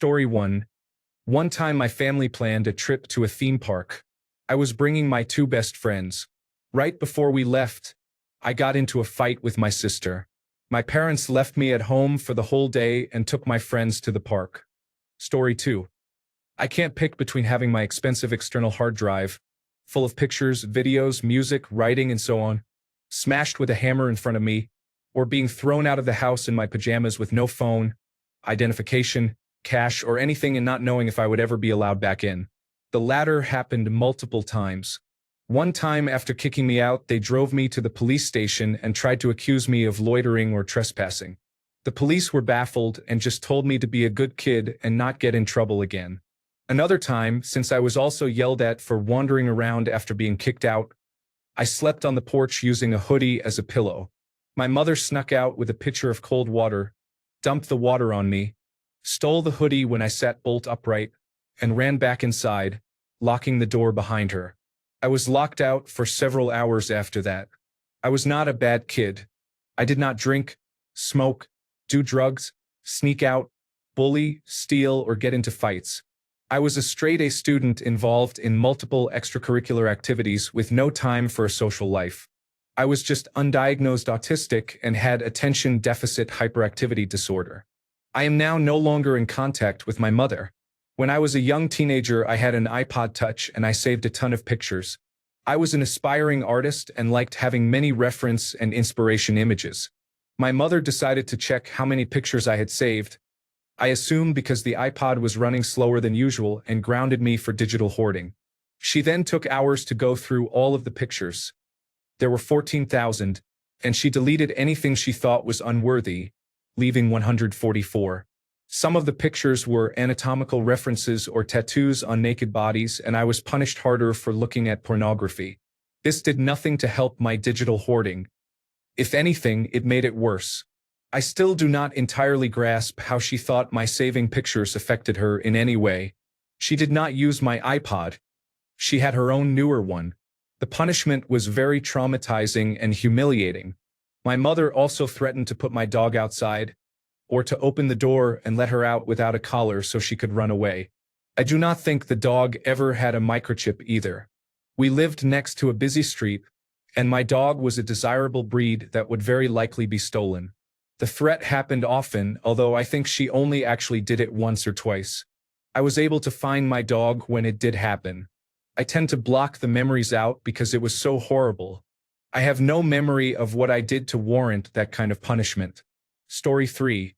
Story 1. One time my family planned a trip to a theme park. I was bringing my two best friends. Right before we left, I got into a fight with my sister. My parents left me at home for the whole day and took my friends to the park. Story 2. I can't pick between having my expensive external hard drive, full of pictures, videos, music, writing, and so on, smashed with a hammer in front of me, or being thrown out of the house in my pajamas with no phone, identification, cash, or anything and not knowing if I would ever be allowed back in. The latter happened multiple times. One time after kicking me out, they drove me to the police station and tried to accuse me of loitering or trespassing. The police were baffled and just told me to be a good kid and not get in trouble again. Another time, since I was also yelled at for wandering around after being kicked out, I slept on the porch using a hoodie as a pillow. My mother snuck out with a pitcher of cold water, dumped the water on me, stole the hoodie when I sat bolt upright, and ran back inside, locking the door behind her. I was locked out for several hours after that. I was not a bad kid. I did not drink, smoke, do drugs, sneak out, bully, steal, or get into fights. I was a straight-A student involved in multiple extracurricular activities with no time for a social life. I was just undiagnosed autistic and had attention deficit hyperactivity disorder. I am now no longer in contact with my mother. When I was a young teenager, I had an iPod Touch and I saved a ton of pictures. I was an aspiring artist and liked having many reference and inspiration images. My mother decided to check how many pictures I had saved. I assume because the iPod was running slower than usual and grounded me for digital hoarding. She then took hours to go through all of the pictures. There were 14,000, and she deleted anything she thought was unworthy, leaving 144. Some of the pictures were anatomical references or tattoos on naked bodies, and I was punished harder for looking at pornography. This did nothing to help my digital hoarding. If anything, it made it worse. I still do not entirely grasp how she thought my saving pictures affected her in any way. She did not use my iPod. She had her own newer one. The punishment was very traumatizing and humiliating. My mother also threatened to put my dog outside, or to open the door and let her out without a collar so she could run away. I do not think the dog ever had a microchip either. We lived next to a busy street, and my dog was a desirable breed that would very likely be stolen. The threat happened often, although I think she only actually did it once or twice. I was able to find my dog when it did happen. I tend to block the memories out because it was so horrible. I have no memory of what I did to warrant that kind of punishment. Story 3.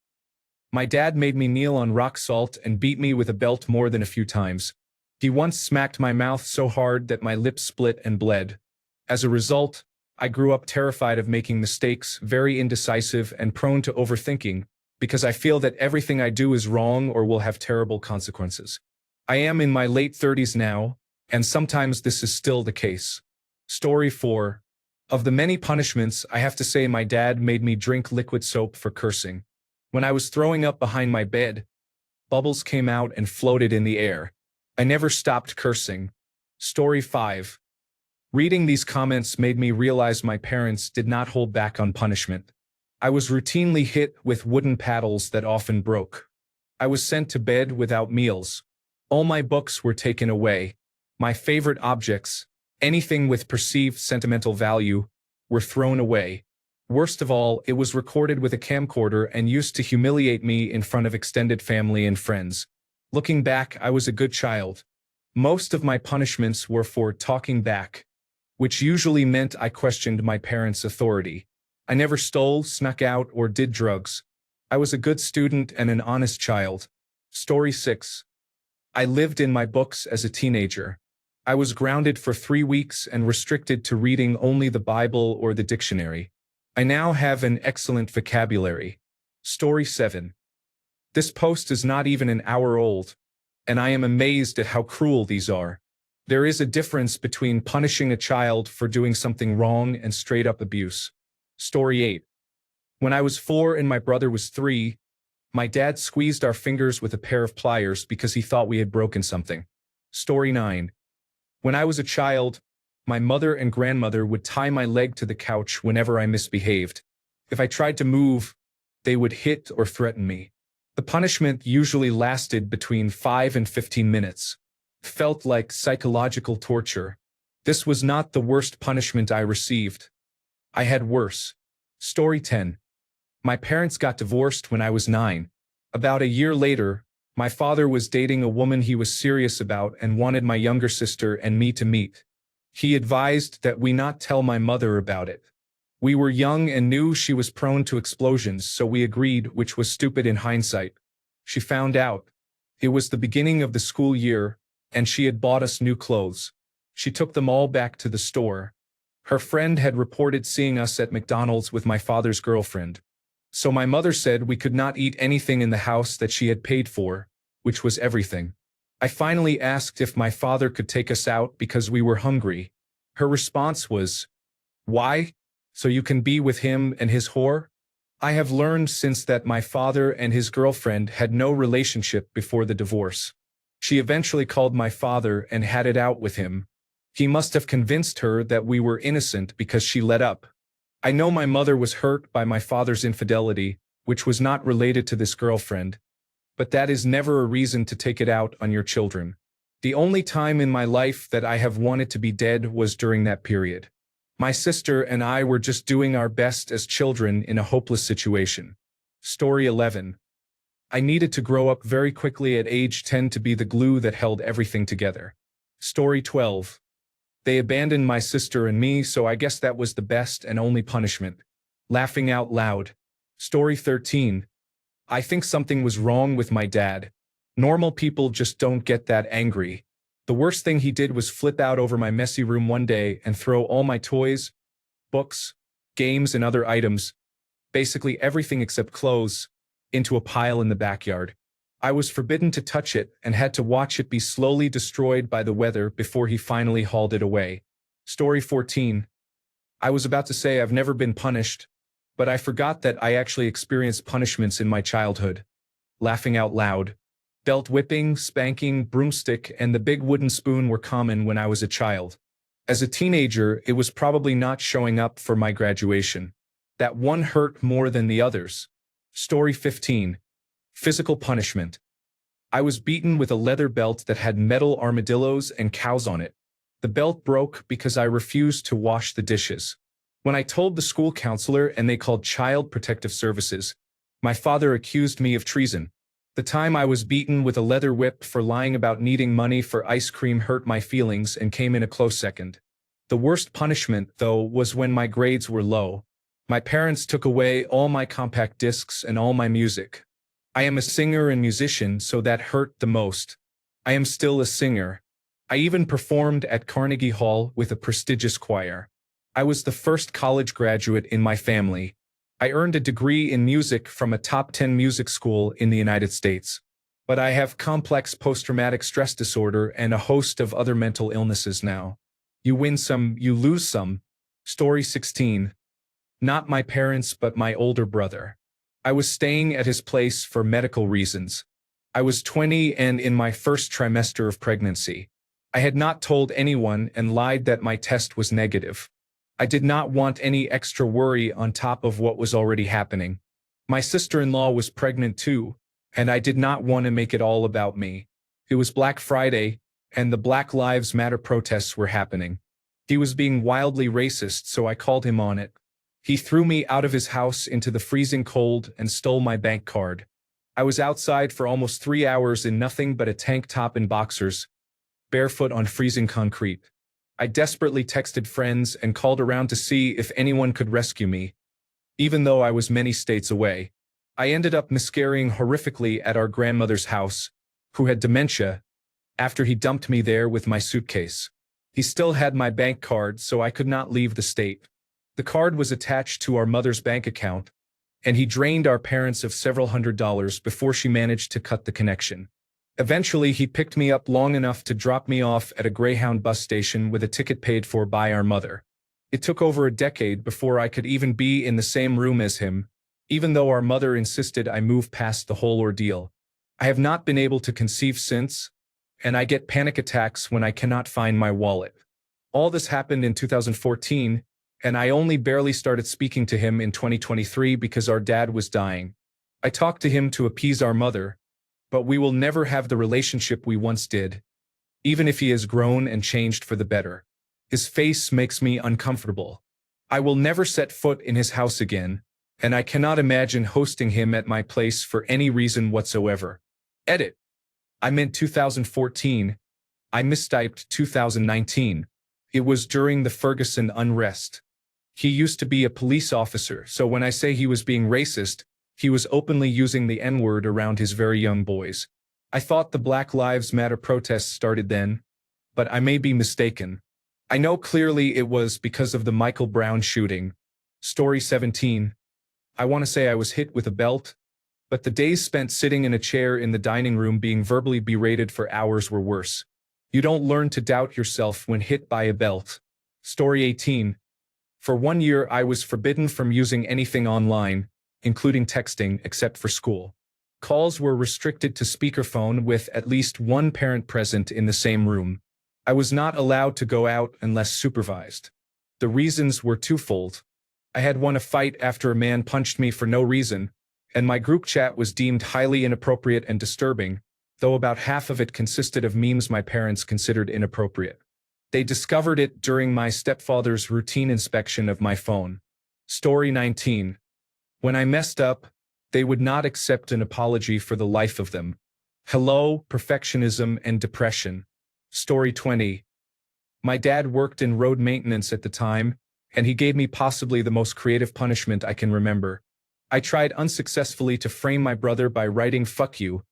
My dad made me kneel on rock salt and beat me with a belt more than a few times. He once smacked my mouth so hard that my lips split and bled. As a result, I grew up terrified of making mistakes, very indecisive and prone to overthinking, because I feel that everything I do is wrong or will have terrible consequences. I am in my late 30s now, and sometimes this is still the case. Story 4. Of the many punishments, I have to say my dad made me drink liquid soap for cursing. When I was throwing up behind my bed, bubbles came out and floated in the air. I never stopped cursing. Story 5. Reading these comments made me realize my parents did not hold back on punishment. I was routinely hit with wooden paddles that often broke. I was sent to bed without meals. All my books were taken away. My favorite objects, anything with perceived sentimental value, were thrown away. Worst of all, it was recorded with a camcorder and used to humiliate me in front of extended family and friends. Looking back, I was a good child. Most of my punishments were for talking back, which usually meant I questioned my parents' authority. I never stole, snuck out, or did drugs. I was a good student and an honest child. Story 6. I lived in my books as a teenager. I was grounded for 3 weeks and restricted to reading only the Bible or the dictionary. I now have an excellent vocabulary. Story 7. This post is not even an hour old, and I am amazed at how cruel these are. There is a difference between punishing a child for doing something wrong and straight-up abuse. Story 8. When I was 4 and my brother was 3, my dad squeezed our fingers with a pair of pliers because he thought we had broken something. Story 9. When I was a child, my mother and grandmother would tie my leg to the couch whenever I misbehaved. If I tried to move, they would hit or threaten me. The punishment usually lasted between 5 and 15 minutes. Felt like psychological torture. This was not the worst punishment I received. I had worse. Story 10. My parents got divorced when I was 9. About a year later, my father was dating a woman he was serious about and wanted my younger sister and me to meet. He advised that we not tell my mother about it. We were young and knew she was prone to explosions, so we agreed, which was stupid in hindsight. She found out. It was the beginning of the school year, and she had bought us new clothes. She took them all back to the store. Her friend had reported seeing us at McDonald's with my father's girlfriend. So my mother said we could not eat anything in the house that she had paid for, which was everything. I finally asked if my father could take us out because we were hungry. Her response was, "Why? So you can be with him and his whore?" I have learned since that my father and his girlfriend had no relationship before the divorce. She eventually called my father and had it out with him. He must have convinced her that we were innocent because she let up. I know my mother was hurt by my father's infidelity, which was not related to this girlfriend, but that is never a reason to take it out on your children. The only time in my life that I have wanted to be dead was during that period. My sister and I were just doing our best as children in a hopeless situation. Story 11. I needed to grow up very quickly at age 10 to be the glue that held everything together. Story 12. They abandoned my sister and me, so I guess that was the best and only punishment. Laughing out loud. Story 13. I think something was wrong with my dad. Normal people just don't get that angry. The worst thing he did was flip out over my messy room one day and throw all my toys, books, games, and other items, basically everything except clothes, into a pile in the backyard. I was forbidden to touch it and had to watch it be slowly destroyed by the weather before he finally hauled it away. Story 14. I was about to say I've never been punished, but I forgot that I actually experienced punishments in my childhood. Laughing out loud. Belt whipping, spanking, broomstick, and the big wooden spoon were common when I was a child. As a teenager, it was probably not showing up for my graduation. That one hurt more than the others. Story 15. Physical punishment. I was beaten with a leather belt that had metal armadillos and cows on it. The belt broke because I refused to wash the dishes. When I told the school counselor and they called Child Protective Services, my father accused me of treason. The time I was beaten with a leather whip for lying about needing money for ice cream hurt my feelings and came in a close second. The worst punishment, though, was when my grades were low. My parents took away all my compact discs and all my music. I am a singer and musician, so that hurt the most. I am still a singer. I even performed at Carnegie Hall with a prestigious choir. I was the first college graduate in my family. I earned a degree in music from a top 10 music school in the United States. But I have complex post-traumatic stress disorder and a host of other mental illnesses now. You win some, you lose some. Story 16. Not my parents, but my older brother. I was staying at his place for medical reasons. I was 20 and in my first trimester of pregnancy. I had not told anyone and lied that my test was negative. I did not want any extra worry on top of what was already happening. My sister-in-law was pregnant too, and I did not want to make it all about me. It was Black Friday, and the Black Lives Matter protests were happening. He was being wildly racist, so I called him on it. He threw me out of his house into the freezing cold and stole my bank card. I was outside for almost 3 hours in nothing but a tank top and boxers, barefoot on freezing concrete. I desperately texted friends and called around to see if anyone could rescue me, even though I was many states away. I ended up miscarrying horrifically at our grandmother's house, who had dementia, after he dumped me there with my suitcase. He still had my bank card, so I could not leave the state. The card was attached to our mother's bank account, and he drained our parents of several $100s before she managed to cut the connection. Eventually, he picked me up long enough to drop me off at a Greyhound bus station with a ticket paid for by our mother. It took over a decade before I could even be in the same room as him, even though our mother insisted I move past the whole ordeal. I have not been able to conceive since, and I get panic attacks when I cannot find my wallet. All this happened in 2014, and I only barely started speaking to him in 2023 because our dad was dying. I talked to him to appease our mother, but we will never have the relationship we once did, even if he has grown and changed for the better. His face makes me uncomfortable. I will never set foot in his house again, and I cannot imagine hosting him at my place for any reason whatsoever. Edit. I meant 2014. I mistyped 2019. It was during the Ferguson unrest. He used to be a police officer, so when I say he was being racist, he was openly using the N-word around his very young boys. I thought the Black Lives Matter protests started then, but I may be mistaken. I know clearly it was because of the Michael Brown shooting. Story 17. I want to say I was hit with a belt, but the days spent sitting in a chair in the dining room being verbally berated for hours were worse. You don't learn to doubt yourself when hit by a belt. Story 18. For 1 year I was forbidden from using anything online, including texting, except for school. Calls were restricted to speakerphone with at least one parent present in the same room. I was not allowed to go out unless supervised. The reasons were twofold. I had won a fight after a man punched me for no reason, and my group chat was deemed highly inappropriate and disturbing, though about half of it consisted of memes my parents considered inappropriate. They discovered it during my stepfather's routine inspection of my phone. Story 19. When I messed up, they would not accept an apology for the life of them. Hello, perfectionism and depression. Story 20. My dad worked in road maintenance at the time, and he gave me possibly the most creative punishment I can remember. I tried unsuccessfully to frame my brother by writing "fuck you"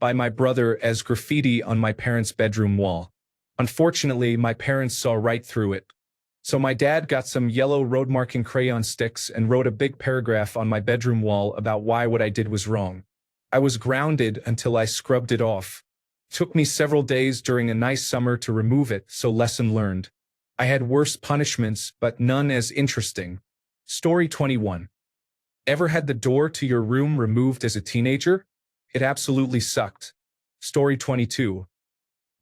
by my brother as graffiti on my parents' bedroom wall. Unfortunately, my parents saw right through it. So my dad got some yellow road marking crayon sticks and wrote a big paragraph on my bedroom wall about why what I did was wrong. I was grounded until I scrubbed it off. Took me several days during a nice summer to remove it, so lesson learned. I had worse punishments, but none as interesting. Story 21. Ever had the door to your room removed as a teenager? It absolutely sucked. Story 22.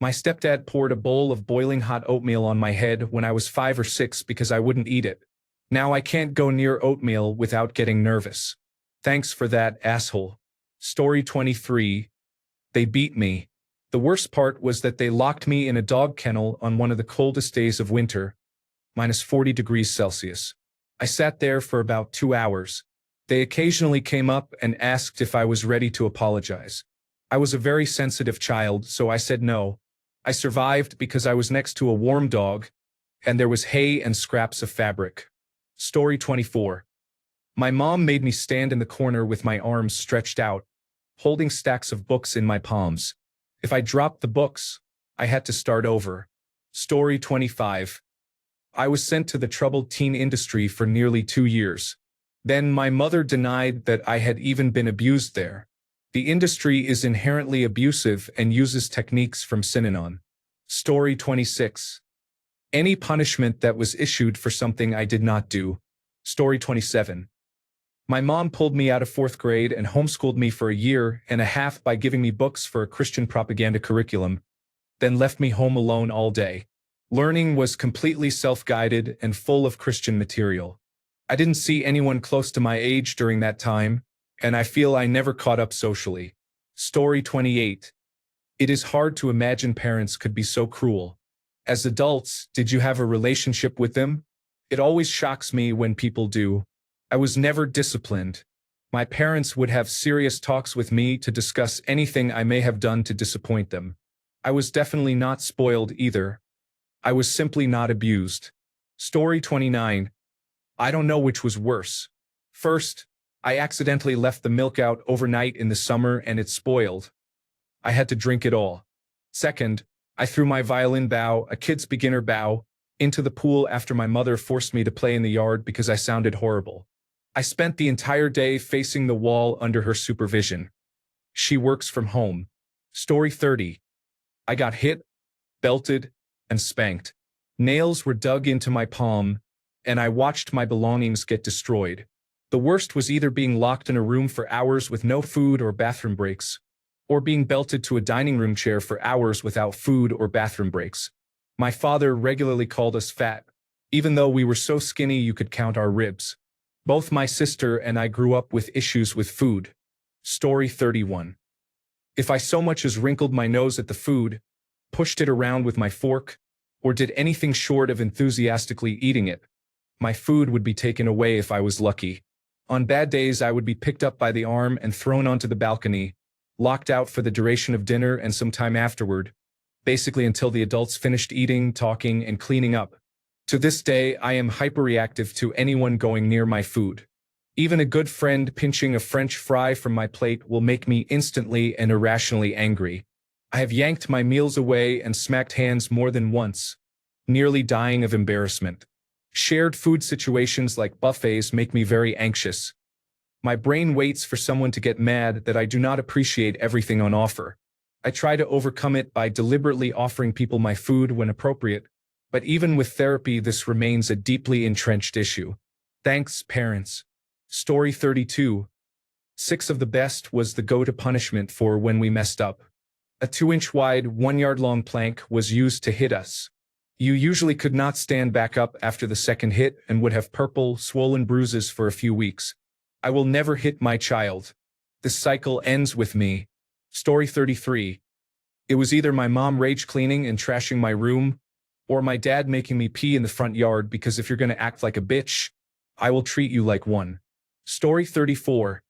My stepdad poured a bowl of boiling hot oatmeal on my head when I was 5 or 6 because I wouldn't eat it. Now I can't go near oatmeal without getting nervous. Thanks for that, asshole. Story 23. They beat me. The worst part was that they locked me in a dog kennel on one of the coldest days of winter, -40 degrees Celsius. I sat there for about 2 hours. They occasionally came up and asked if I was ready to apologize. I was a very sensitive child, so I said no. I survived because I was next to a warm dog, and there was hay and scraps of fabric. Story 24. My mom made me stand in the corner with my arms stretched out, holding stacks of books in my palms. If I dropped the books, I had to start over. Story 25. I was sent to the troubled teen industry for nearly 2 years. Then my mother denied that I had even been abused there. The industry is inherently abusive and uses techniques from Synanon. Story 26. Any punishment that was issued for something I did not do. Story 27. My mom pulled me out of 4th grade and homeschooled me for a year and a half by giving me books for a Christian propaganda curriculum, then left me home alone all day. Learning was completely self-guided and full of Christian material. I didn't see anyone close to my age during that time, and I feel I never caught up socially. Story 28. It is hard to imagine parents could be so cruel. As adults, did you have a relationship with them? It always shocks me when people do. I was never disciplined. My parents would have serious talks with me to discuss anything I may have done to disappoint them. I was definitely not spoiled either. I was simply not abused. Story 29. I don't know which was worse. First, I accidentally left the milk out overnight in the summer and it spoiled. I had to drink it all. Second, I threw my violin bow, a kid's beginner bow, into the pool after my mother forced me to play in the yard because I sounded horrible. I spent the entire day facing the wall under her supervision. She works from home. Story 30. I got hit, belted, and spanked. Nails were dug into my palm, and I watched my belongings get destroyed. The worst was either being locked in a room for hours with no food or bathroom breaks, or being belted to a dining room chair for hours without food or bathroom breaks. My father regularly called us fat, even though we were so skinny you could count our ribs. Both my sister and I grew up with issues with food. Story 31. If I so much as wrinkled my nose at the food, pushed it around with my fork, or did anything short of enthusiastically eating it, my food would be taken away if I was lucky. On bad days, I would be picked up by the arm and thrown onto the balcony, locked out for the duration of dinner and some time afterward, basically until the adults finished eating, talking, and cleaning up. To this day, I am hyperreactive to anyone going near my food. Even a good friend pinching a French fry from my plate will make me instantly and irrationally angry. I have yanked my meals away and smacked hands more than once, nearly dying of embarrassment. Shared food situations like buffets make me very anxious. My brain waits for someone to get mad that I do not appreciate everything on offer. I try to overcome it by deliberately offering people my food when appropriate, but even with therapy, this remains a deeply entrenched issue. Thanks, parents. Story 32. 6 of the best was the go-to punishment for when we messed up. A 2-inch wide, 1-yard long plank was used to hit us. You usually could not stand back up after the second hit and would have purple, swollen bruises for a few weeks. I will never hit my child. This cycle ends with me. Story 33. It was either my mom rage cleaning and trashing my room, or my dad making me pee in the front yard because if you're gonna act like a bitch, I will treat you like one. Story 34.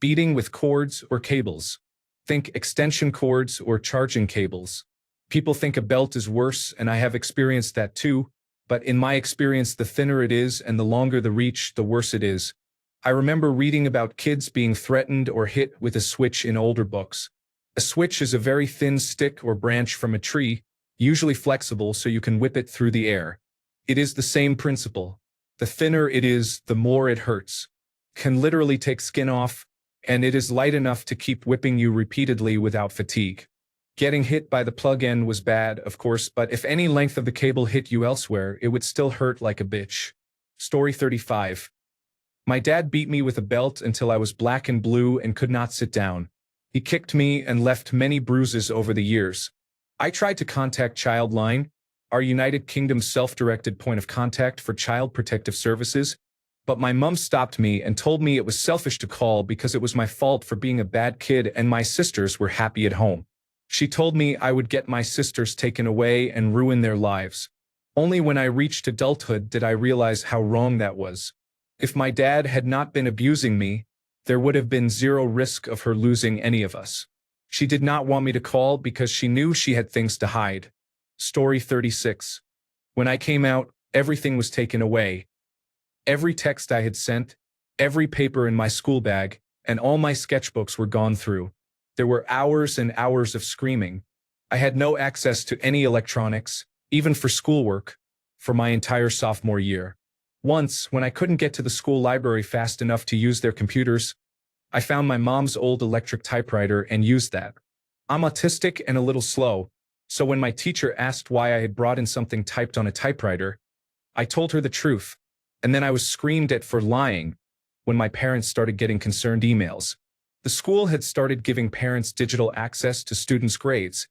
Beating with cords or cables. Think extension cords or charging cables. People think a belt is worse, and I have experienced that too, but in my experience, the thinner it is and the longer the reach, the worse it is. I remember reading about kids being threatened or hit with a switch in older books. A switch is a very thin stick or branch from a tree, usually flexible so you can whip it through the air. It is the same principle. The thinner it is, the more it hurts. Can literally take skin off, and it is light enough to keep whipping you repeatedly without fatigue. Getting hit by the plug end was bad, of course, but if any length of the cable hit you elsewhere, it would still hurt like a bitch. Story 35. My dad beat me with a belt until I was black and blue and could not sit down. He kicked me and left many bruises over the years. I tried to contact Childline, our United Kingdom's self-directed point of contact for child protective services, but my mum stopped me and told me it was selfish to call because it was my fault for being a bad kid and my sisters were happy at home. She told me I would get my sisters taken away and ruin their lives. Only when I reached adulthood did I realize how wrong that was. If my dad had not been abusing me, there would have been zero risk of her losing any of us. She did not want me to call because she knew she had things to hide. Story 36. When I came out, everything was taken away. Every text I had sent, every paper in my school bag, and all my sketchbooks were gone through. There were hours and hours of screaming. I had no access to any electronics, even for schoolwork, for my entire sophomore year. Once, when I couldn't get to the school library fast enough to use their computers, I found my mom's old electric typewriter and used that. I'm autistic and a little slow, so when my teacher asked why I had brought in something typed on a typewriter, I told her the truth, and then I was screamed at for lying when my parents started getting concerned emails. The school had started giving parents digital access to students' grades,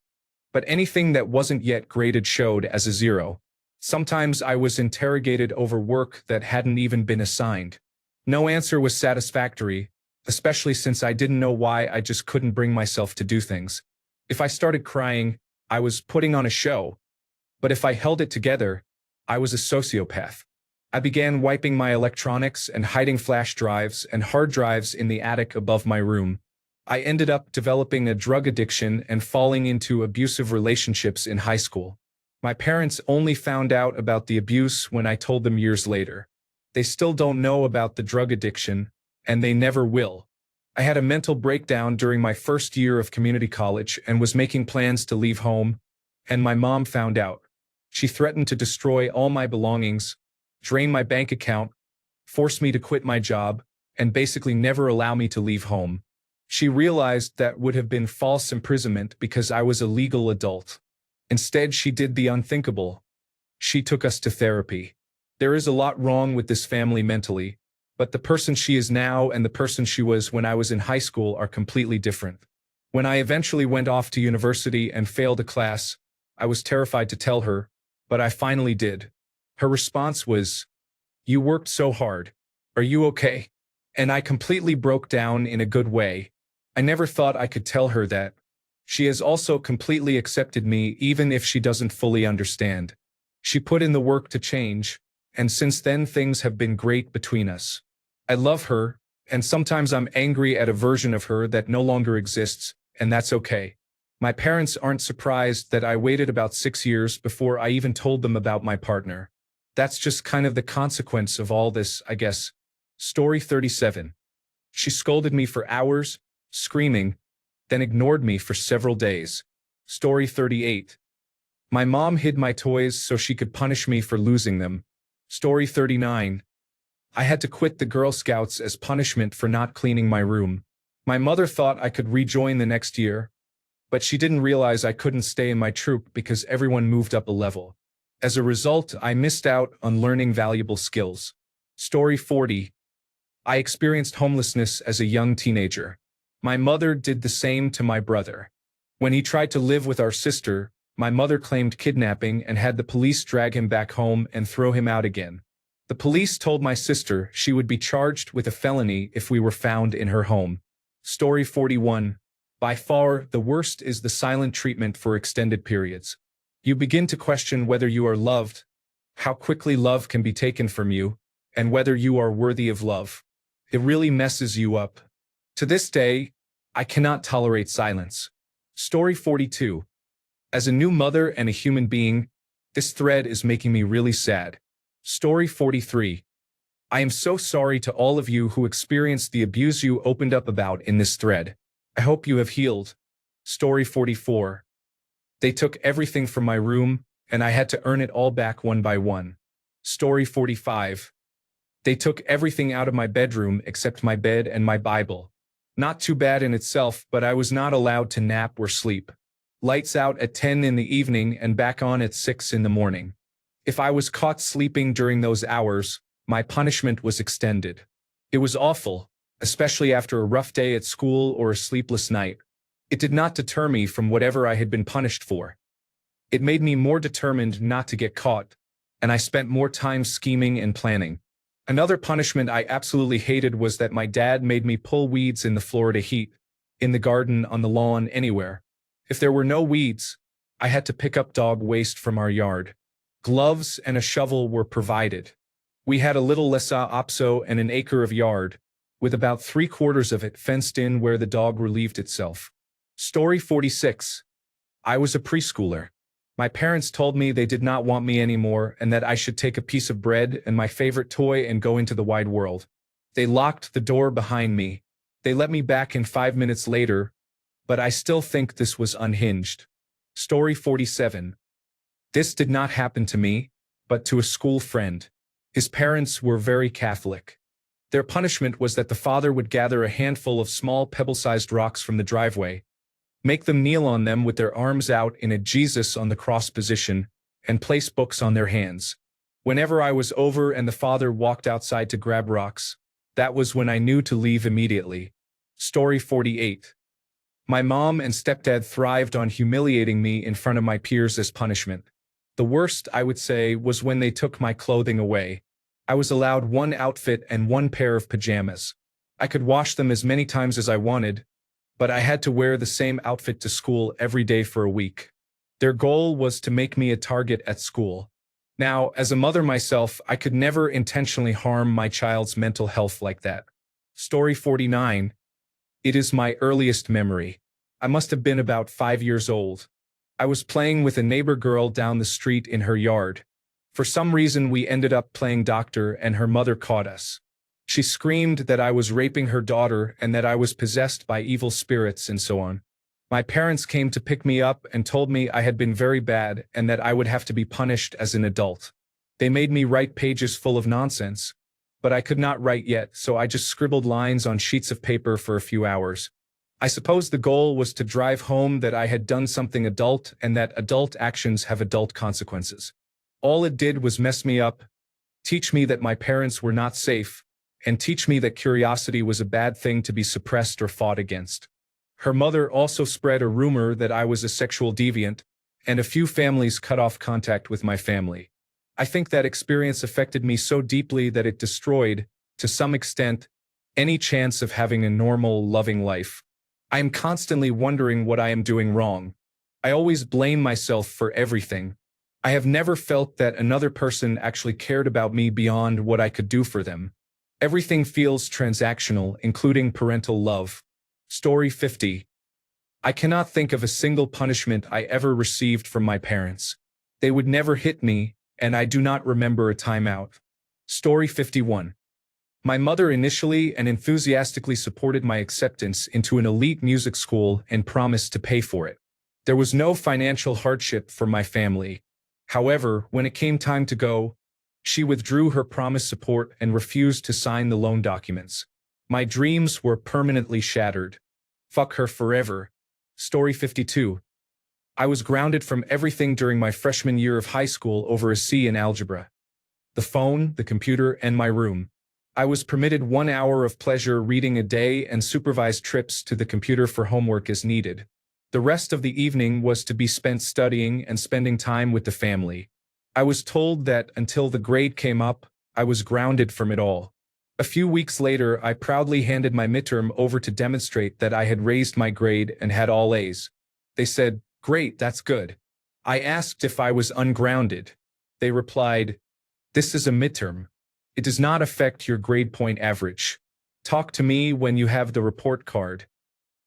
but anything that wasn't yet graded showed as a 0. Sometimes I was interrogated over work that hadn't even been assigned. No answer was satisfactory, especially since I didn't know why. I just couldn't bring myself to do things. If I started crying, I was putting on a show, but if I held it together, I was a sociopath. I began wiping my electronics and hiding flash drives and hard drives in the attic above my room. I ended up developing a drug addiction and falling into abusive relationships in high school. My parents only found out about the abuse when I told them years later. They still don't know about the drug addiction, and they never will. I had a mental breakdown during my first year of community college and was making plans to leave home, and my mom found out. She threatened to destroy all my belongings, drain my bank account, force me to quit my job, and basically never allow me to leave home. She realized that would have been false imprisonment because I was a legal adult. Instead, she did the unthinkable. She took us to therapy. There is a lot wrong with this family mentally, but the person she is now and the person she was when I was in high school are completely different. When I eventually went off to university and failed a class, I was terrified to tell her, but I finally did. Her response was, "You worked so hard. Are you okay?" And I completely broke down in a good way. I never thought I could tell her that. She has also completely accepted me even if she doesn't fully understand. She put in the work to change, and since then things have been great between us. I love her, and sometimes I'm angry at a version of her that no longer exists, and that's okay. My parents aren't surprised that I waited about 6 years before I even told them about my partner. That's just kind of the consequence of all this, I guess. Story 37. She scolded me for hours, screaming, then ignored me for several days. Story 38. My mom hid my toys so she could punish me for losing them. Story 39. I had to quit the Girl Scouts as punishment for not cleaning my room. My mother thought I could rejoin the next year, but she didn't realize I couldn't stay in my troop because everyone moved up a level. As a result, I missed out on learning valuable skills. Story 40. I experienced homelessness as a young teenager. My mother did the same to my brother. When he tried to live with our sister, my mother claimed kidnapping and had the police drag him back home and throw him out again. The police told my sister she would be charged with a felony if we were found in her home. Story 41. By far, the worst is the silent treatment for extended periods. You begin to question whether you are loved, how quickly love can be taken from you, and whether you are worthy of love. It really messes you up. To this day, I cannot tolerate silence. Story 42. As a new mother and a human being, this thread is making me really sad. Story 43. I am so sorry to all of you who experienced the abuse you opened up about in this thread. I hope you have healed. Story 44. They took everything from my room, and I had to earn it all back one by one. Story 45. They took everything out of my bedroom except my bed and my Bible. Not too bad in itself, but I was not allowed to nap or sleep. Lights out at 10 in the evening and back on at 6 in the morning. If I was caught sleeping during those hours, my punishment was extended. It was awful, especially after a rough day at school or a sleepless night. It did not deter me from whatever I had been punished for. It made me more determined not to get caught, and I spent more time scheming and planning. Another punishment I absolutely hated was that my dad made me pull weeds in the Florida heat, in the garden, on the lawn, anywhere. If there were no weeds, I had to pick up dog waste from our yard. Gloves and a shovel were provided. We had a little lesa opso and an acre of yard, with about 3/4 of it fenced in where the dog relieved itself. Story 46. I was a preschooler. My parents told me they did not want me anymore and that I should take a piece of bread and my favorite toy and go into the wide world. They locked the door behind me. They let me back in 5 minutes later, but I still think this was unhinged. Story 47. This did not happen to me, but to a school friend. His parents were very Catholic. Their punishment was that the father would gather a handful of small pebble-sized rocks from the driveway, make them kneel on them with their arms out in a Jesus on the cross position, and place books on their hands. Whenever I was over and the father walked outside to grab rocks, that was when I knew to leave immediately. Story 48. My mom and stepdad thrived on humiliating me in front of my peers as punishment. The worst, I would say, was when they took my clothing away. I was allowed one outfit and one pair of pajamas. I could wash them as many times as I wanted, but I had to wear the same outfit to school every day for a week. Their goal was to make me a target at school. Now, as a mother myself, I could never intentionally harm my child's mental health like that. Story 49. It is my earliest memory. I must have been about 5 years old. I was playing with a neighbor girl down the street in her yard. For some reason, we ended up playing doctor and her mother caught us. She screamed that I was raping her daughter and that I was possessed by evil spirits and so on. My parents came to pick me up and told me I had been very bad and that I would have to be punished as an adult. They made me write pages full of nonsense, but I could not write yet, so I just scribbled lines on sheets of paper for a few hours. I suppose the goal was to drive home that I had done something adult and that adult actions have adult consequences. All it did was mess me up, teach me that my parents were not safe, and teach me that curiosity was a bad thing to be suppressed or fought against. Her mother also spread a rumor that I was a sexual deviant, and a few families cut off contact with my family. I think that experience affected me so deeply that it destroyed, to some extent, any chance of having a normal, loving life. I am constantly wondering what I am doing wrong. I always blame myself for everything. I have never felt that another person actually cared about me beyond what I could do for them. Everything feels transactional, including parental love. Story 50. I cannot think of a single punishment I ever received from my parents. They would never hit me, and I do not remember a timeout. Story 51. My mother initially and enthusiastically supported my acceptance into an elite music school and promised to pay for it. There was no financial hardship for my family. However, when it came time to go, she withdrew her promised support and refused to sign the loan documents. My dreams were permanently shattered. Fuck her forever. Story 52. I was grounded from everything during my freshman year of high school over a C in algebra. The phone, the computer, and my room. I was permitted 1 hour of pleasure reading a day and supervised trips to the computer for homework as needed. The rest of the evening was to be spent studying and spending time with the family. I was told that until the grade came up, I was grounded from it all. A few weeks later, I proudly handed my midterm over to demonstrate that I had raised my grade and had all A's. They said, "Great, that's good." I asked if I was ungrounded. They replied, "This is a midterm. It does not affect your grade point average. Talk to me when you have the report card."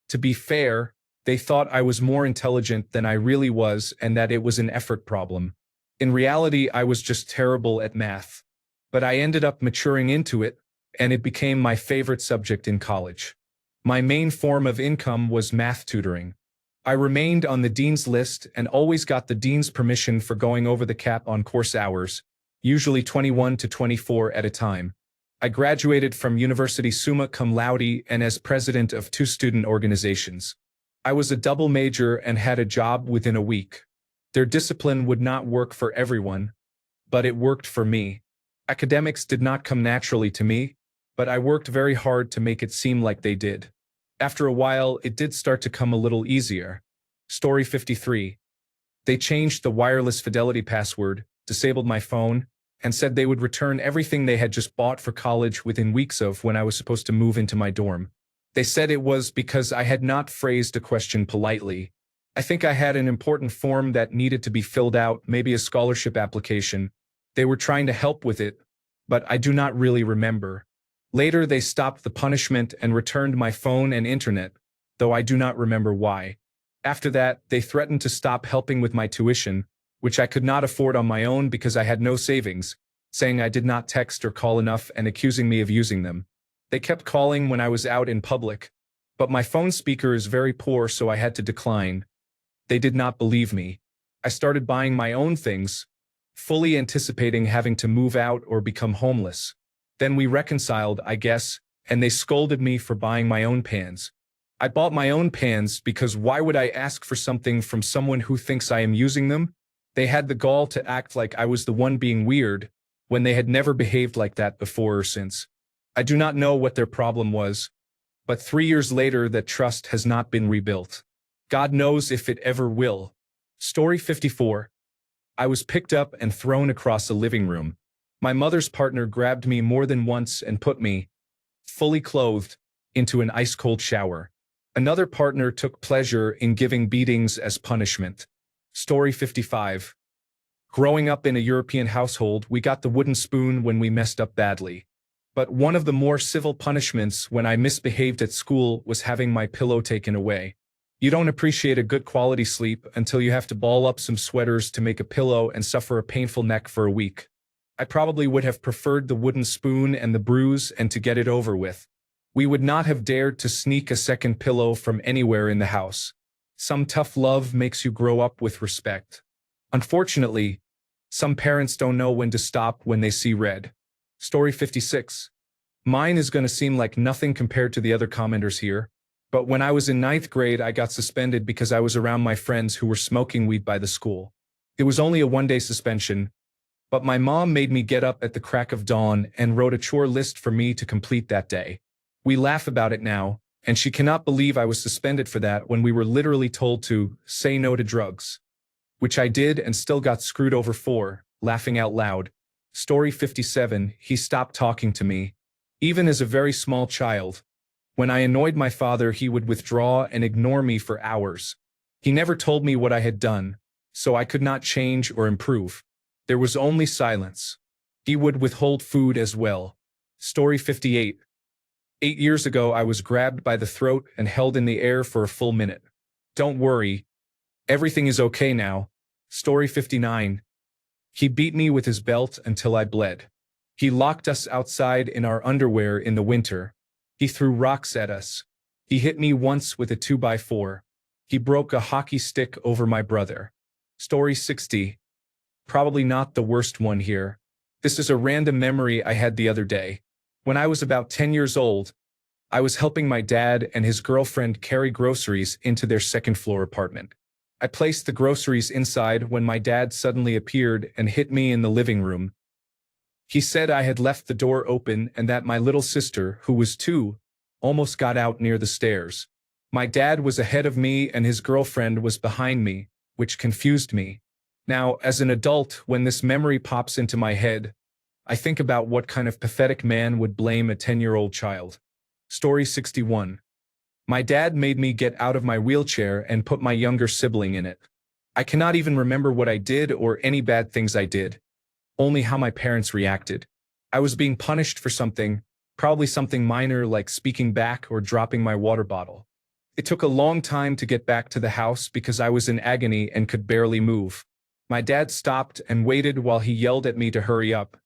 To be fair, they thought I was more intelligent than I really was and that it was an effort problem. In reality, I was just terrible at math. But I ended up maturing into it, and it became my favorite subject in college. My main form of income was math tutoring. I remained on the dean's list and always got the dean's permission for going over the cap on course hours, usually 21 to 24 at a time. I graduated from university summa cum laude and as president of 2 student organizations. I was a double major and had a job within a week. Their discipline would not work for everyone, but it worked for me. Academics did not come naturally to me, but I worked very hard to make it seem like they did. After a while, it did start to come a little easier. Story 53. They changed the wireless fidelity password, disabled my phone, and said they would return everything they had just bought for college within weeks of when I was supposed to move into my dorm. They said it was because I had not phrased a question politely. I think I had an important form that needed to be filled out, maybe a scholarship application. They were trying to help with it, but I do not really remember. Later, they stopped the punishment and returned my phone and internet, though I do not remember why. After that, they threatened to stop helping with my tuition, which I could not afford on my own because I had no savings, saying I did not text or call enough and accusing me of using them. They kept calling when I was out in public, but my phone speaker is very poor, so I had to decline. They did not believe me. I started buying my own things, fully anticipating having to move out or become homeless. Then we reconciled, I guess, and they scolded me for buying my own pans. I bought my own pans because why would I ask for something from someone who thinks I am using them? They had the gall to act like I was the one being weird, when they had never behaved like that before or since. I do not know what their problem was, but 3 years later that trust has not been rebuilt. God knows if it ever will. Story 54. I was picked up and thrown across a living room. My mother's partner grabbed me more than once and put me, fully clothed, into an ice-cold shower. Another partner took pleasure in giving beatings as punishment. Story 55. Growing up in a European household, we got the wooden spoon when we messed up badly. But one of the more civil punishments when I misbehaved at school was having my pillow taken away. You don't appreciate a good quality sleep until you have to ball up some sweaters to make a pillow and suffer a painful neck for a week. I probably would have preferred the wooden spoon and the bruise and to get it over with. We would not have dared to sneak a second pillow from anywhere in the house. Some tough love makes you grow up with respect. Unfortunately, some parents don't know when to stop when they see red. Story 56. Mine is going to seem like nothing compared to the other commenters here, but when I was in 9th grade, I got suspended because I was around my friends who were smoking weed by the school. It was only a 1-day suspension, but my mom made me get up at the crack of dawn and wrote a chore list for me to complete that day. We laugh about it now, and she cannot believe I was suspended for that when we were literally told to say no to drugs. Which I did and still got screwed over for, laughing out loud. Story 57. He stopped talking to me. Even as a very small child, When I annoyed my father, he would withdraw and ignore me for hours. He never told me what I had done, so I could not change or improve. There was only silence. He would withhold food as well. Story 58. 8 years ago, I was grabbed by the throat and held in the air for a full minute. Don't worry. Everything is okay now. Story 59. He beat me with his belt until I bled. He locked us outside in our underwear in the winter. He threw rocks at us. He hit me once with a 2x4. He broke a hockey stick over my brother. Story 60. Probably not the worst one here. This is a random memory I had the other day. When I was about 10 years old, I was helping my dad and his girlfriend carry groceries into their second-floor apartment. I placed the groceries inside when my dad suddenly appeared and hit me in the living room. He said I had left the door open and that my little sister, who was 2, almost got out near the stairs. My dad was ahead of me and his girlfriend was behind me, which confused me. Now, as an adult, when this memory pops into my head, I think about what kind of pathetic man would blame a 10-year-old child. Story 61. My dad made me get out of my wheelchair and put my younger sibling in it. I cannot even remember what I did or any bad things I did, only how my parents reacted. I was being punished for something, probably something minor like speaking back or dropping my water bottle. It took a long time to get back to the house because I was in agony and could barely move. My dad stopped and waited while he yelled at me to hurry up.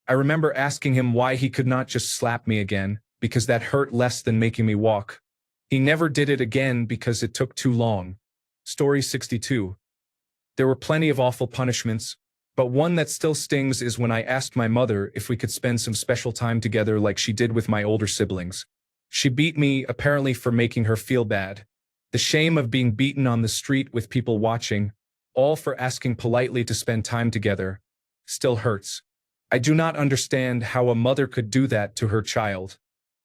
I remember asking him why he could not just slap me again, because that hurt less than making me walk. He never did it again because it took too long. Story 62. There were plenty of awful punishments, but one that still stings is when I asked my mother if we could spend some special time together like she did with my older siblings. She beat me, apparently for making her feel bad. The shame of being beaten on the street with people watching, all for asking politely to spend time together, still hurts. I do not understand how a mother could do that to her child.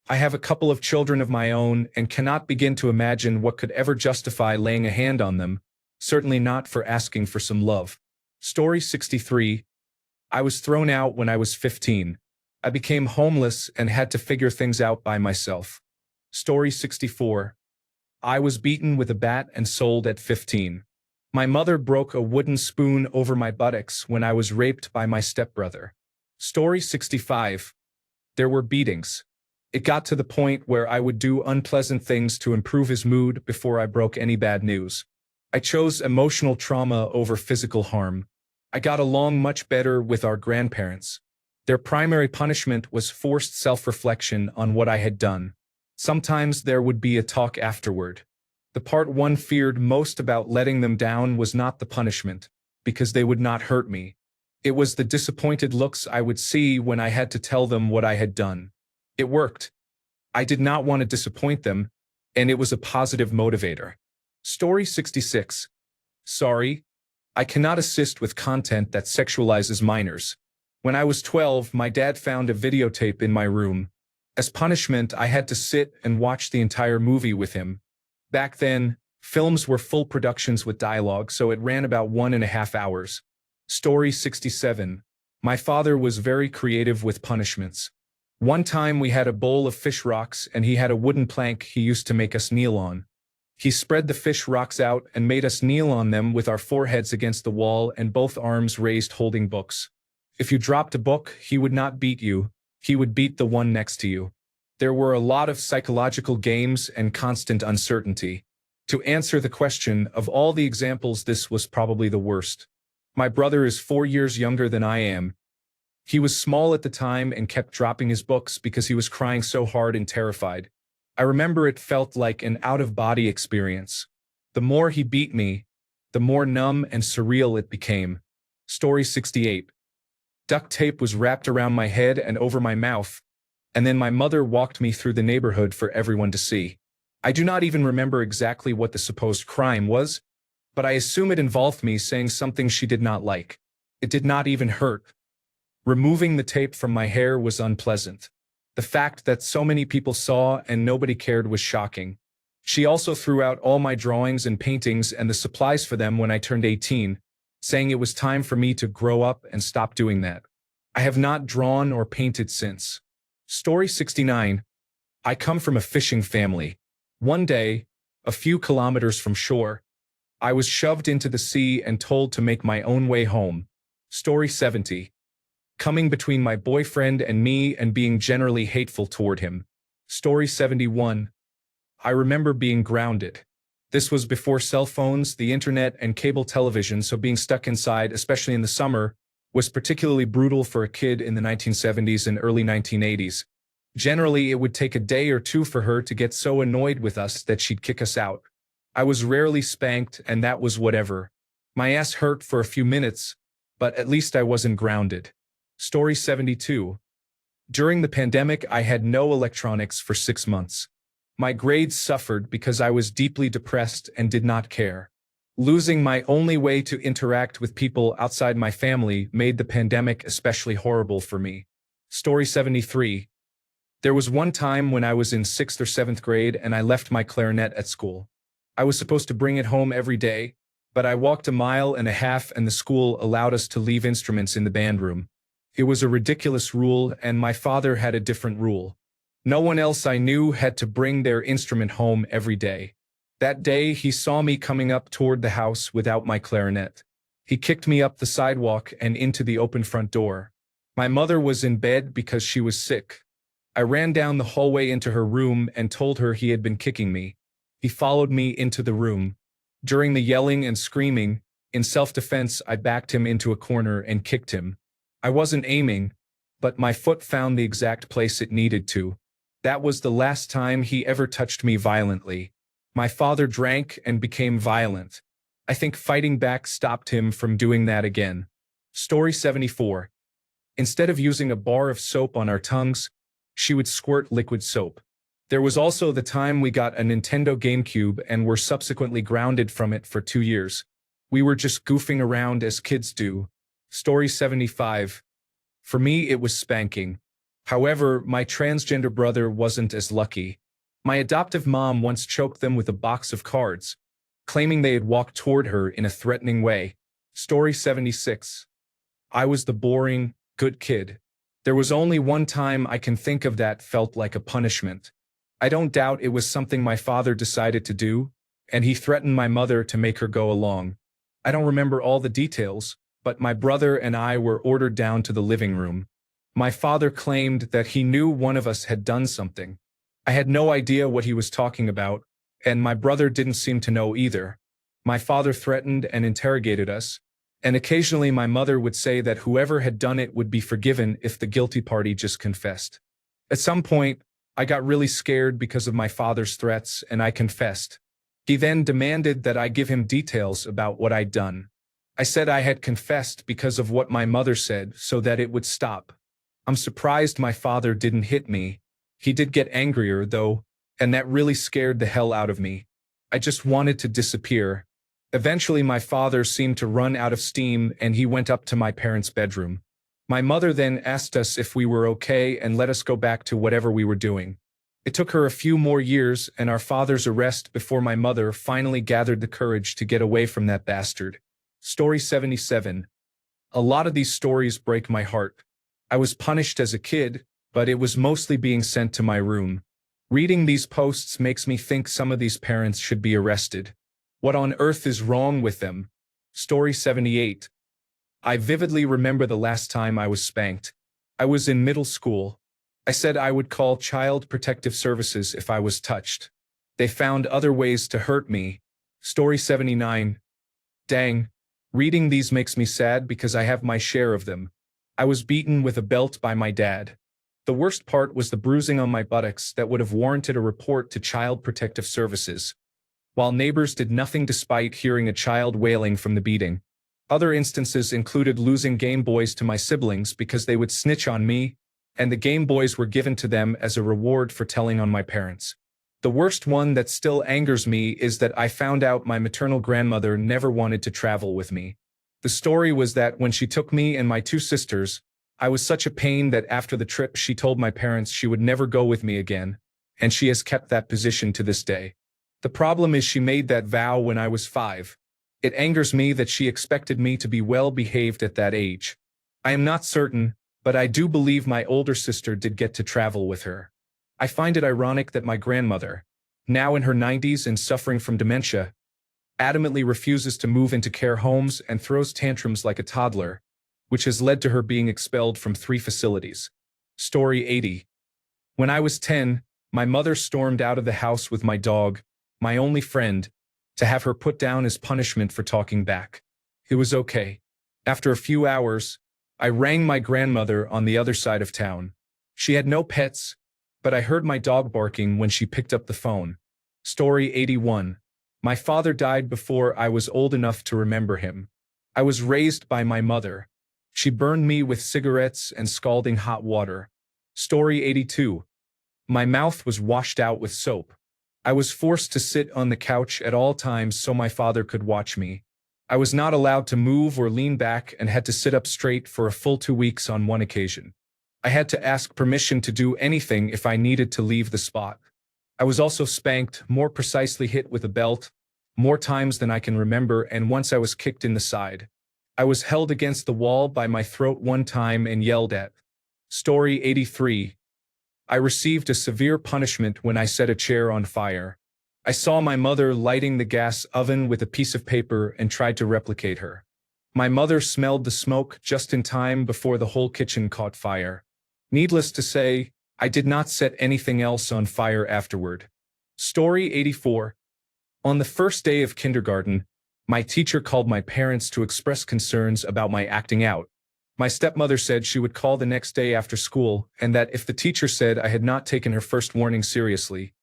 I have a couple of children of my own and cannot begin to imagine what could ever justify laying a hand on them, certainly not for asking for some love. Story 63. I was thrown out when I was 15. I became homeless and had to figure things out by myself. Story 64. I was beaten with a bat and sold at 15. My mother broke a wooden spoon over my buttocks when I was raped by my stepbrother. Story 65. There were beatings. It got to the point where I would do unpleasant things to improve his mood before I broke any bad news. I chose emotional trauma over physical harm. I got along much better with our grandparents. Their primary punishment was forced self-reflection on what I had done. Sometimes there would be a talk afterward. The part one feared most about letting them down was not the punishment, because they would not hurt me. It was the disappointed looks I would see when I had to tell them what I had done. It worked. I did not want to disappoint them, and it was a positive motivator. Story 66. Sorry, I cannot assist with content that sexualizes minors. When I was 12, my dad found a videotape in my room. As punishment, I had to sit and watch the entire movie with him. Back then, films were full productions with dialogue, so it ran about 1.5 hours. Story 67. My father was very creative with punishments. One time we had a bowl of fish rocks and he had a wooden plank he used to make us kneel on. He spread the fish rocks out and made us kneel on them with our foreheads against the wall and both arms raised holding books. If you dropped a book, he would not beat you, he would beat the one next to you. There were a lot of psychological games and constant uncertainty. To answer the question, of all the examples, this was probably the worst. My brother is 4 years younger than I am. He was small at the time and kept dropping his books because he was crying so hard and terrified. I remember it felt like an out-of-body experience. The more he beat me, the more numb and surreal it became. Story 68. Duct tape was wrapped around my head and over my mouth, and then my mother walked me through the neighborhood for everyone to see. I do not even remember exactly what the supposed crime was, but I assume it involved me saying something she did not like. It did not even hurt. Removing the tape from my hair was unpleasant. The fact that so many people saw and nobody cared was shocking. She also threw out all my drawings and paintings and the supplies for them when I turned 18, saying it was time for me to grow up and stop doing that. I have not drawn or painted since. Story 69. I come from a fishing family. One day, a few kilometers from shore, I was shoved into the sea and told to make my own way home. Story 70. Coming between my boyfriend and me and being generally hateful toward him. Story 71. I remember being grounded. This was before cell phones, the internet, and cable television, so being stuck inside, especially in the summer, was particularly brutal for a kid in the 1970s and early 1980s. Generally, it would take a day or two for her to get so annoyed with us that she'd kick us out. I was rarely spanked, and that was whatever. My ass hurt for a few minutes, but at least I wasn't grounded. Story 72. During the pandemic, I had no electronics for 6 months. My grades suffered because I was deeply depressed and did not care. Losing my only way to interact with people outside my family made the pandemic especially horrible for me. Story 73. There was one time when I was in 6th or 7th grade and I left my clarinet at school. I was supposed to bring it home every day, but I walked a mile and a half and the school allowed us to leave instruments in the band room. It was a ridiculous rule and my father had a different rule. No one else I knew had to bring their instrument home every day. That day, he saw me coming up toward the house without my clarinet. He kicked me up the sidewalk and into the open front door. My mother was in bed because she was sick. I ran down the hallway into her room and told her he had been kicking me. He followed me into the room. During the yelling and screaming, in self-defense, I backed him into a corner and kicked him. I wasn't aiming, but my foot found the exact place it needed to. That was the last time he ever touched me violently. My father drank and became violent. I think fighting back stopped him from doing that again. Story 74. Instead of using a bar of soap on our tongues, she would squirt liquid soap. There was also the time we got a Nintendo GameCube and were subsequently grounded from it for 2 years. We were just goofing around as kids do. Story 75. For me, it was spanking. However, my transgender brother wasn't as lucky. My adoptive mom once choked them with a box of cards, claiming they had walked toward her in a threatening way. Story 76. I was the boring, good kid. There was only one time I can think of that felt like a punishment. I don't doubt it was something my father decided to do, and he threatened my mother to make her go along. I don't remember all the details, but my brother and I were ordered down to the living room. My father claimed that he knew one of us had done something. I had no idea what he was talking about, and my brother didn't seem to know either. My father threatened and interrogated us, and occasionally my mother would say that whoever had done it would be forgiven if the guilty party just confessed. At some point, I got really scared because of my father's threats, and I confessed. He then demanded that I give him details about what I'd done. I said I had confessed because of what my mother said so that it would stop. I'm surprised my father didn't hit me. He did get angrier, though, and that really scared the hell out of me. I just wanted to disappear. Eventually, my father seemed to run out of steam and he went up to my parents' bedroom. My mother then asked us if we were okay and let us go back to whatever we were doing. It took her a few more years and our father's arrest before my mother finally gathered the courage to get away from that bastard. Story 77. A lot of these stories break my heart. I was punished as a kid, but it was mostly being sent to my room. Reading these posts makes me think some of these parents should be arrested. What on earth is wrong with them? Story 78. I vividly remember the last time I was spanked. I was in middle school. I said I would call Child Protective Services if I was touched. They found other ways to hurt me. Story 79. Dang. Reading these makes me sad because I have my share of them. I was beaten with a belt by my dad. The worst part was the bruising on my buttocks that would have warranted a report to Child Protective Services, while neighbors did nothing despite hearing a child wailing from the beating. Other instances included losing Game Boys to my siblings because they would snitch on me, and the Game Boys were given to them as a reward for telling on my parents. The worst one that still angers me is that I found out my maternal grandmother never wanted to travel with me. The story was that when she took me and my 2 sisters, I was such a pain that after the trip she told my parents she would never go with me again, and she has kept that position to this day. The problem is she made that vow when I was 5. It angers me that she expected me to be well behaved at that age. I am not certain, but I do believe my older sister did get to travel with her. I find it ironic that my grandmother, now in her 90s and suffering from dementia, adamantly refuses to move into care homes and throws tantrums like a toddler, which has led to her being expelled from 3 facilities. Story 80. When I was 10, my mother stormed out of the house with my dog, my only friend, to have her put down as punishment for talking back. It was okay. After a few hours, I rang my grandmother on the other side of town. She had no pets, but I heard my dog barking when she picked up the phone. Story 81. My father died before I was old enough to remember him. I was raised by my mother. She burned me with cigarettes and scalding hot water. Story 82. My mouth was washed out with soap. I was forced to sit on the couch at all times so my father could watch me. I was not allowed to move or lean back and had to sit up straight for a full 2 weeks on one occasion. I had to ask permission to do anything if I needed to leave the spot. I was also spanked, more precisely hit with a belt, more times than I can remember, and once I was kicked in the side. I was held against the wall by my throat one time and yelled at. Story 83. I received a severe punishment when I set a chair on fire. I saw my mother lighting the gas oven with a piece of paper and tried to replicate her. My mother smelled the smoke just in time before the whole kitchen caught fire. Needless to say, I did not set anything else on fire afterward. Story 84. On the first day of kindergarten, my teacher called my parents to express concerns about my acting out. My stepmother said she would call the next day after school and that if the teacher said I had not taken her first warning seriously,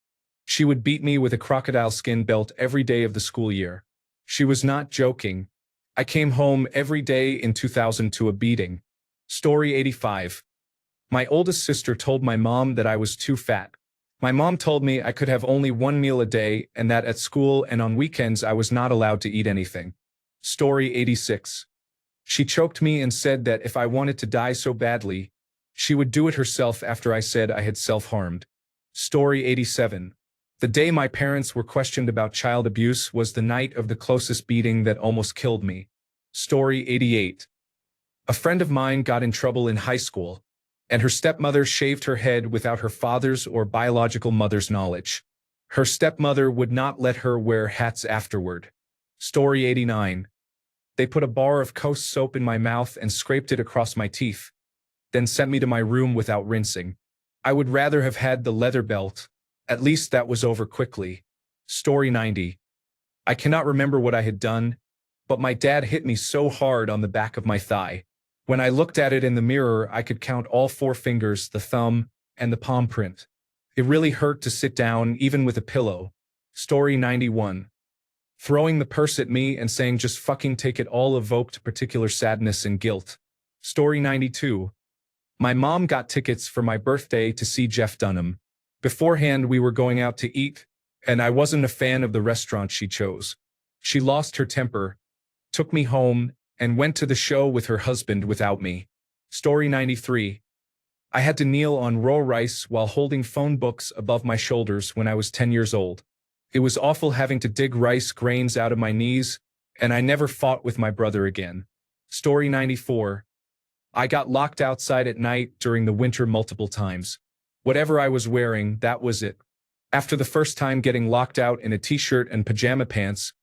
she would beat me with a crocodile skin belt every day of the school year. She was not joking. I came home every day in 2000 to a beating. Story 85. My oldest sister told my mom that I was too fat. My mom told me I could have only 1 meal a day and that at school and on weekends I was not allowed to eat anything. Story 86. She choked me and said that if I wanted to die so badly, she would do it herself after I said I had self-harmed. Story 87. The day my parents were questioned about child abuse was the night of the closest beating that almost killed me. Story 88. A friend of mine got in trouble in high school, and her stepmother shaved her head without her father's or biological mother's knowledge. Her stepmother would not let her wear hats afterward. Story 89. They put a bar of Coast soap in my mouth and scraped it across my teeth, then sent me to my room without rinsing. I would rather have had the leather belt. At least that was over quickly. Story 90. I cannot remember what I had done, but my dad hit me so hard on the back of my thigh. When I looked at it in the mirror, I could count all 4 fingers, the thumb, and the palm print. It really hurt to sit down, even with a pillow. Story 91. Throwing the purse at me and saying just fucking take it all evoked particular sadness and guilt. Story 92. My mom got tickets for my birthday to see Jeff Dunham. Beforehand, we were going out to eat, and I wasn't a fan of the restaurant she chose. She lost her temper, took me home, and went to the show with her husband without me. Story 93. I had to kneel on raw rice while holding phone books above my shoulders when I was 10 years old. It was awful having to dig rice grains out of my knees, and I never fought with my brother again. Story 94. I got locked outside at night during the winter multiple times. Whatever I was wearing, that was it. After the first time getting locked out in a t-shirt and pajama pants,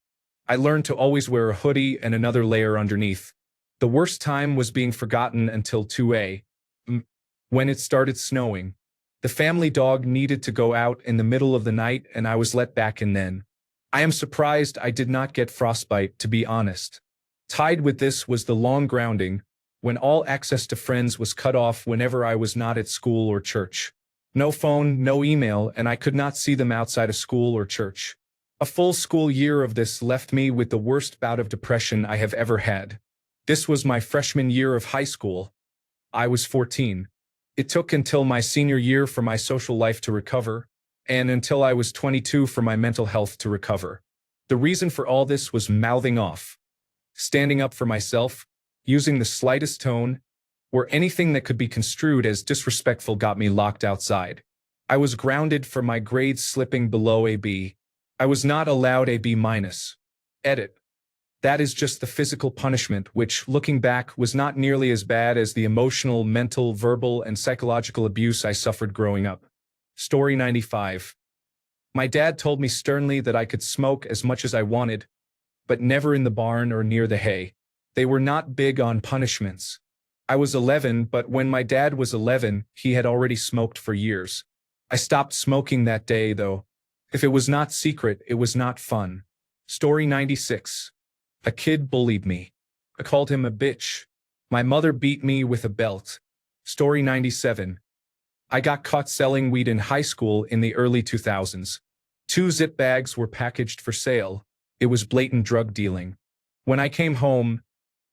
I learned to always wear a hoodie and another layer underneath. The worst time was being forgotten until 2 a.m. when it started snowing. The family dog needed to go out in the middle of the night and I was let back in then. I am surprised I did not get frostbite, to be honest. Tied with this was the long grounding, when all access to friends was cut off whenever I was not at school or church. No phone, no email, and I could not see them outside of school or church. A full school year of this left me with the worst bout of depression I have ever had. This was my freshman year of high school. I was 14. It took until my senior year for my social life to recover, and until I was 22 for my mental health to recover. The reason for all this was mouthing off, standing up for myself, using the slightest tone, or anything that could be construed as disrespectful got me locked outside. I was grounded for my grades slipping below a B. I was not allowed a B-. Edit. That is just the physical punishment, which, looking back, was not nearly as bad as the emotional, mental, verbal, and psychological abuse I suffered growing up. Story 95. My dad told me sternly that I could smoke as much as I wanted, but never in the barn or near the hay. They were not big on punishments. I was 11, but when my dad was 11, he had already smoked for years. I stopped smoking that day, though. If it was not secret, it was not fun. Story 96. A kid bullied me. I called him a bitch. My mother beat me with a belt. Story 97. I got caught selling weed in high school in the early 2000s. 2 zip bags were packaged for sale. It was blatant drug dealing. When I came home,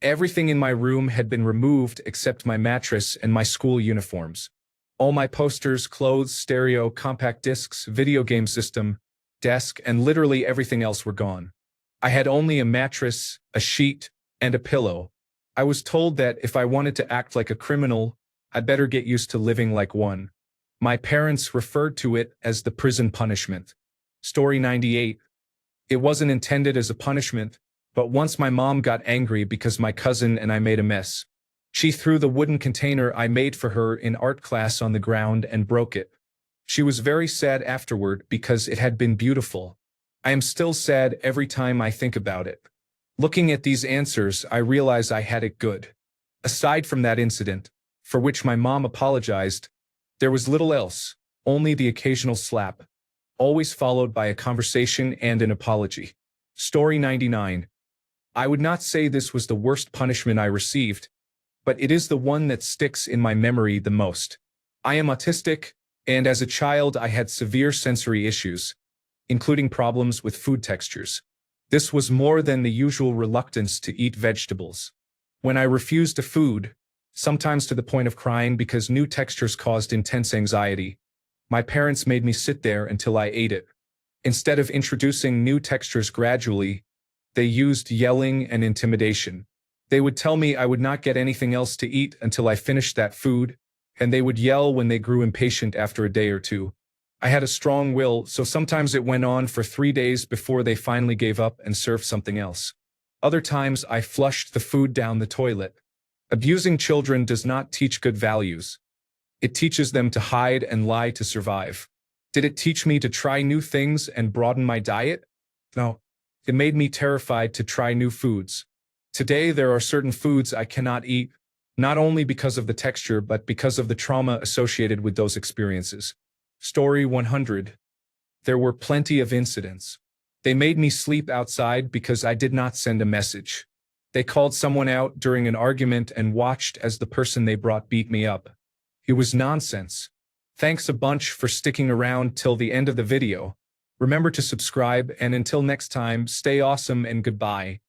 everything in my room had been removed except my mattress and my school uniforms. All my posters, clothes, stereo, compact discs, video game system, desk, and literally everything else were gone. I had only a mattress, a sheet, and a pillow. I was told that if I wanted to act like a criminal, I'd better get used to living like one. My parents referred to it as the prison punishment. Story 98. It wasn't intended as a punishment, but once my mom got angry because my cousin and I made a mess. She threw the wooden container I made for her in art class on the ground and broke it. She was very sad afterward because it had been beautiful. I am still sad every time I think about it. Looking at these answers, I realize I had it good. Aside from that incident, for which my mom apologized, there was little else, only the occasional slap, always followed by a conversation and an apology. Story 99. I would not say this was the worst punishment I received, but it is the one that sticks in my memory the most. I am autistic, and as a child I had severe sensory issues, including problems with food textures. This was more than the usual reluctance to eat vegetables. When I refused a food, sometimes to the point of crying because new textures caused intense anxiety, my parents made me sit there until I ate it. Instead of introducing new textures gradually, they used yelling and intimidation. They would tell me I would not get anything else to eat until I finished that food, and they would yell when they grew impatient after a day or two. I had a strong will, so sometimes it went on for 3 days before they finally gave up and served something else. Other times I flushed the food down the toilet. Abusing children does not teach good values. It teaches them to hide and lie to survive. Did it teach me to try new things and broaden my diet? No. It made me terrified to try new foods. Today there are certain foods I cannot eat, not only because of the texture but because of the trauma associated with those experiences. Story 100. There were plenty of incidents. They made me sleep outside because I did not send a message. They called someone out during an argument and watched as the person they brought beat me up. It was nonsense. Thanks a bunch for sticking around till the end of the video. Remember to subscribe, and until next time, stay awesome and goodbye.